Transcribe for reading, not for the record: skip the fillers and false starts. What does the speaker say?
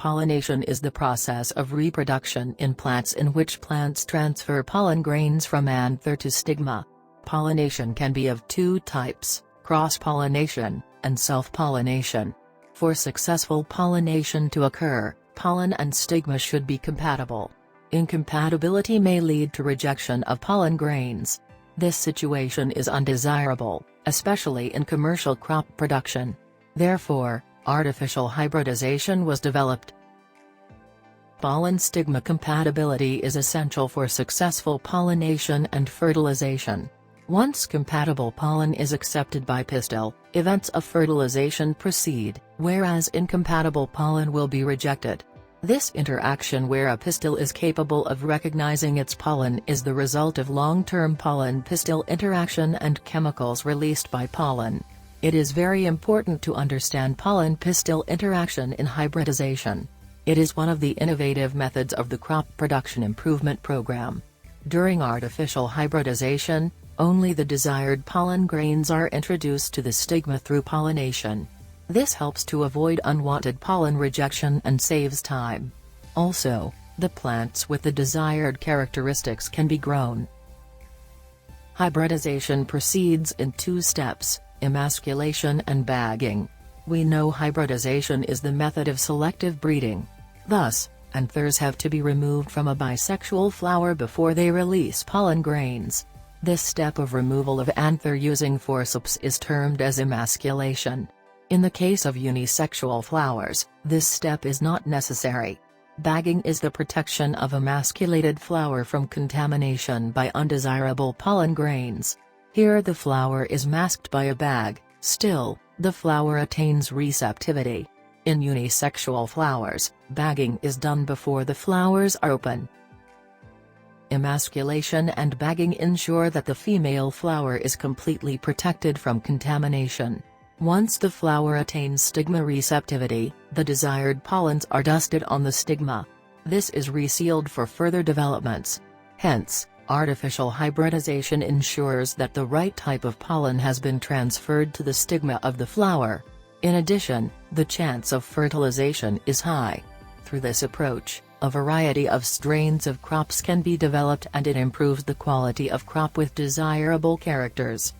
Self-pollination is the process of reproduction in plants in which plants transfer pollen grains from anther to stigma. Pollination can be of two types, cross-pollination, and self-pollination. For successful pollination to occur, pollen and stigma should be compatible. Incompatibility may lead to rejection of pollen grains. This situation is undesirable, especially in commercial crop production. Therefore, artificial hybridization was developed. Pollen-stigma compatibility is essential for successful pollination and fertilization. Once compatible pollen is accepted by pistil, events of fertilization proceed, whereas incompatible pollen will be rejected. This interaction where a pistil is capable of recognizing its pollen is the result of long-term pollen-pistil interaction and chemicals released by pollen. It is very important to understand pollen-pistil interaction in hybridization. It is one of the innovative methods of the crop production improvement program. During artificial hybridization, only the desired pollen grains are introduced to the stigma through pollination. This helps to avoid unwanted pollen rejection and saves time. Also, the plants with the desired characteristics can be grown. Hybridization proceeds in two steps, emasculation and bagging. We know hybridization is the method of selective breeding. Thus, anthers have to be removed from a bisexual flower before they release pollen grains. This step of removal of anther using forceps is termed as emasculation. In the case of unisexual flowers, this step is not necessary. Bagging is the protection of emasculated flower from contamination by undesirable pollen grains. Here the flower is masked by a bag, still, the flower attains receptivity. In unisexual flowers, bagging is done before the flowers are open. Emasculation and bagging ensure that the female flower is completely protected from contamination. Once the flower attains stigma receptivity, the desired pollens are dusted on the stigma. This is resealed for further developments. Hence, artificial hybridization ensures that the right type of pollen has been transferred to the stigma of the flower. In addition, the chance of fertilization is high. Through this approach, a variety of strains of crops can be developed and it improves the quality of crop with desirable characters.